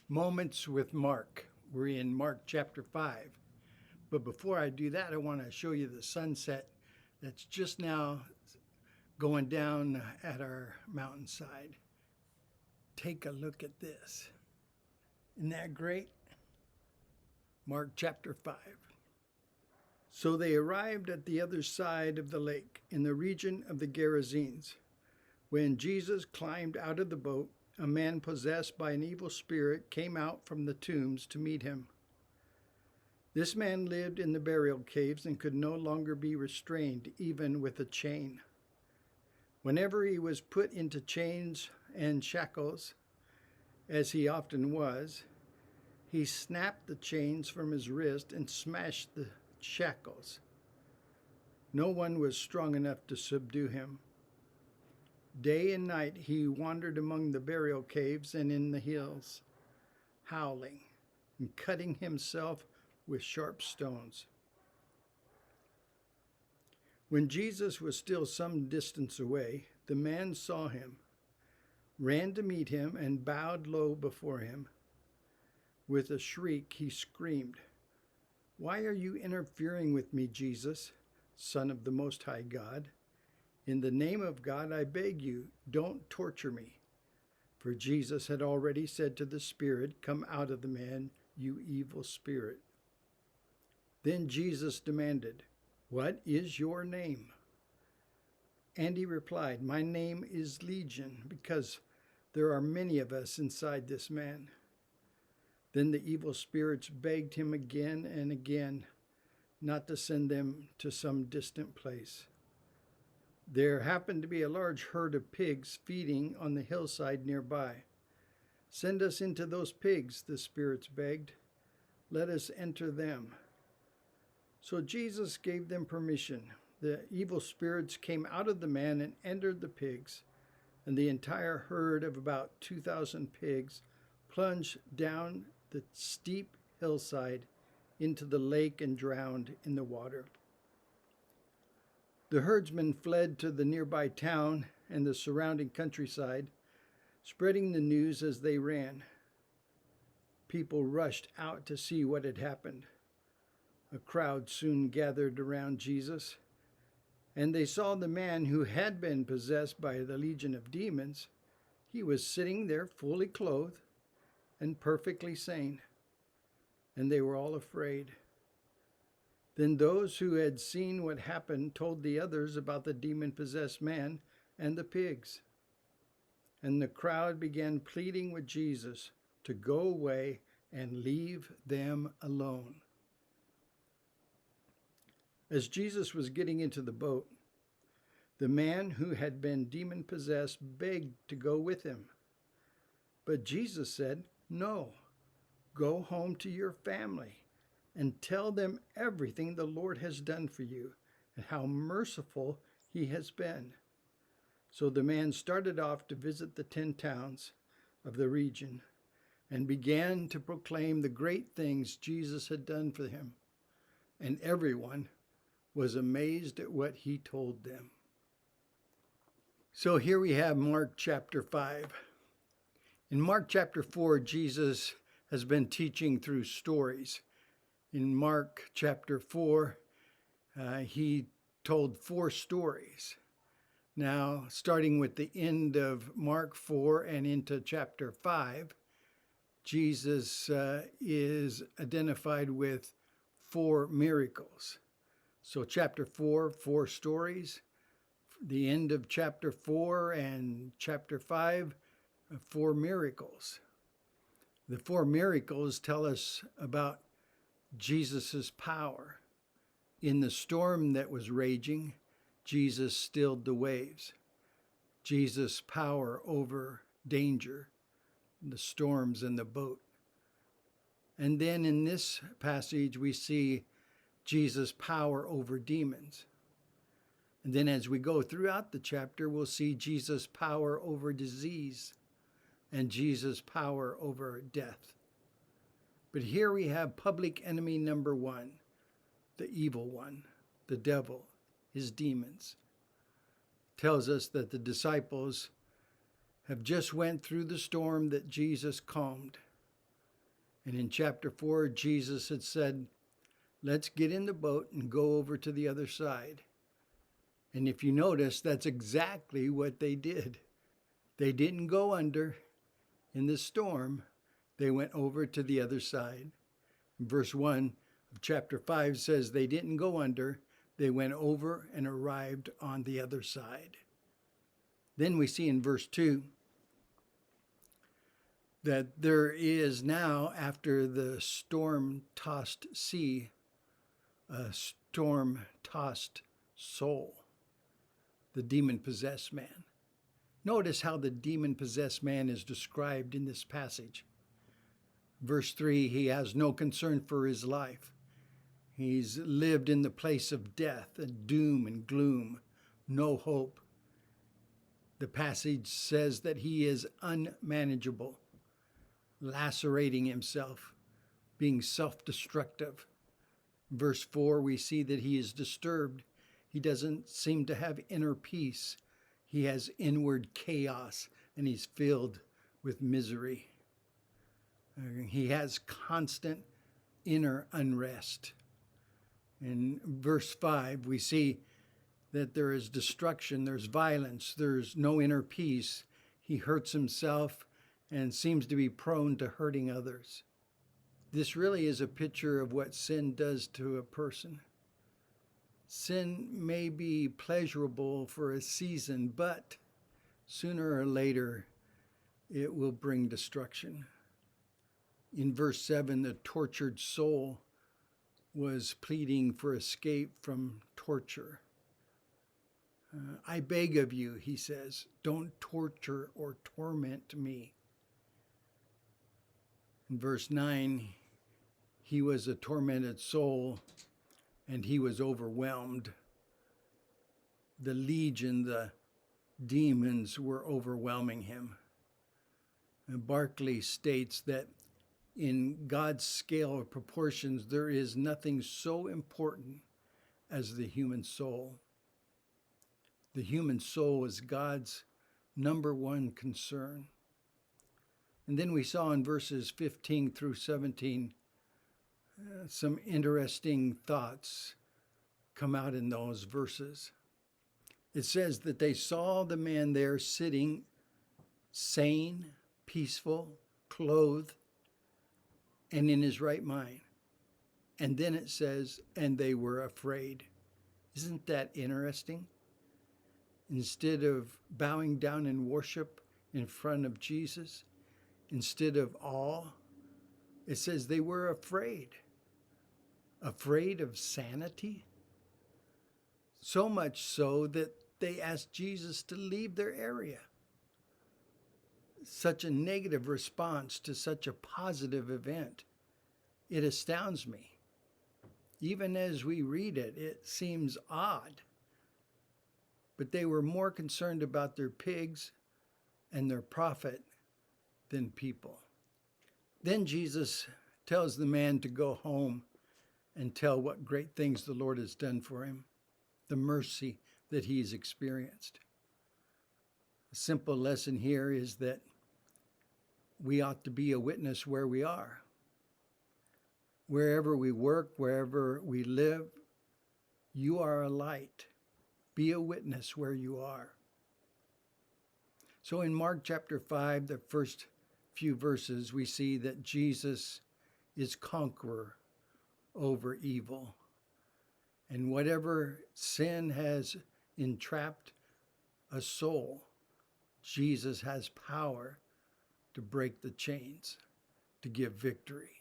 Moments with Mark. We're in Mark chapter 5. But before I do that, I want to show you the sunset that's just now going down at our mountainside. Take a look at this. Isn't that great? Mark chapter 5. So they arrived at the other side of the lake in the region of the Gerasenes. When Jesus climbed out of the boat, a man possessed by an evil spirit came out from the tombs to meet him. This man lived in the burial caves and could no longer be restrained, even with a chain. Whenever he was put into chains and shackles, as he often was, he snapped the chains from his wrist and smashed the shackles. No one was strong enough to subdue him. Day and night he wandered among the burial caves and in the hills, howling and cutting himself with sharp stones. When Jesus was still some distance away, the man saw him, ran to meet him, and bowed low before him. With a shriek, he screamed, "Why are you interfering with me, Jesus, Son of the Most High God? In the name of God, I beg you, don't torture me." For Jesus had already said to the spirit, "Come out of the man, you evil spirit." Then Jesus demanded, "What is your name?" And he replied, "My name is Legion, because there are many of us inside this man." Then the evil spirits begged him again and again not to send them to some distant place. There happened to be a large herd of pigs feeding on the hillside nearby. "Send us into those pigs," the spirits begged. "Let us enter them." So Jesus gave them permission. The evil spirits came out of the man and entered the pigs, and the entire herd of about 2,000 pigs plunged down the steep hillside into the lake and drowned in the water. The herdsmen fled to the nearby town and the surrounding countryside, spreading the news as they ran. People rushed out to see what had happened. A crowd soon gathered around Jesus, and they saw the man who had been possessed by the legion of demons. He was sitting there fully clothed and perfectly sane, and they were all afraid. Then those who had seen what happened told the others about the demon-possessed man and the pigs. And the crowd began pleading with Jesus to go away and leave them alone. As Jesus was getting into the boat, the man who had been demon-possessed begged to go with him. But Jesus said, "No, go home to your family and tell them everything the Lord has done for you and how merciful he has been." So the man started off to visit the 10 towns of the region and began to proclaim the great things Jesus had done for him. And everyone was amazed at what he told them. So here we have Mark chapter 5. In Mark chapter 4, Jesus has been teaching through stories. In Mark chapter 4, he told 4 stories. Now, starting with the end of Mark 4 and into chapter 5, Jesus is identified with 4 miracles. So chapter 4, 4 stories. The end of chapter 4 and chapter 5, 4 miracles. The 4 miracles tell us about Jesus' power. In the storm that was raging, Jesus stilled the waves. Jesus' power over danger, the storms in the boat. And then in this passage, we see Jesus' power over demons. And then as we go throughout the chapter, we'll see Jesus' power over disease and Jesus' power over death. But here we have public enemy number 1, the evil one, the devil, his demons. Tells us that the disciples have just went through the storm that Jesus calmed. And in chapter 4, Jesus had said, let's get in the boat and go over to the other side. And if you notice, that's exactly what they did. They didn't go under in the storm. They went over to the other side. Verse 1 of chapter 5 says they didn't go under. They went over and arrived on the other side. Then we see in verse 2 that there is now, after the storm-tossed sea, a storm-tossed soul, the demon-possessed man. Notice how the demon-possessed man is described in this passage. Verse 3, he has no concern for his life. He's lived in the place of death and doom and gloom, no hope. The passage says that he is unmanageable, lacerating himself, being self-destructive. Verse 4, we see that he is disturbed. He doesn't seem to have inner peace. He has inward chaos, and he's filled with misery. He has constant inner unrest. In verse 5, we see that there is destruction, there's violence, there's no inner peace. He hurts himself and seems to be prone to hurting others. This really is a picture of what sin does to a person. Sin may be pleasurable for a season, but sooner or later it will bring destruction. In verse 7, the tortured soul was pleading for escape from torture. I beg of you, he says, don't torture or torment me. In verse 9, he was a tormented soul and he was overwhelmed. The legion, the demons were overwhelming him. And Barclay states that in God's scale of proportions, there is nothing so important as the human soul. The human soul is God's number one concern. And then we saw in verses 15 through 17 some interesting thoughts come out in those verses. It says that they saw the man there sitting sane, peaceful, clothed, and in his right mind. And then it says, and they were afraid. Isn't that interesting? Instead of bowing down in worship in front of Jesus, instead of awe, it says they were afraid. Afraid of sanity? So much so that they asked Jesus to leave their area. Such a negative response to such a positive event. It astounds me. Even as we read it, it seems odd. But they were more concerned about their pigs and their profit than people. Then Jesus tells the man to go home and tell what great things the Lord has done for him, the mercy that he's experienced. A simple lesson here is that we ought to be a witness where we are. Wherever we work, wherever we live, you are a light. Be a witness where you are. So in Mark chapter 5, the first few verses, we see that Jesus is conqueror over evil. And whatever sin has entrapped a soul, Jesus has power to break the chains, to give victory.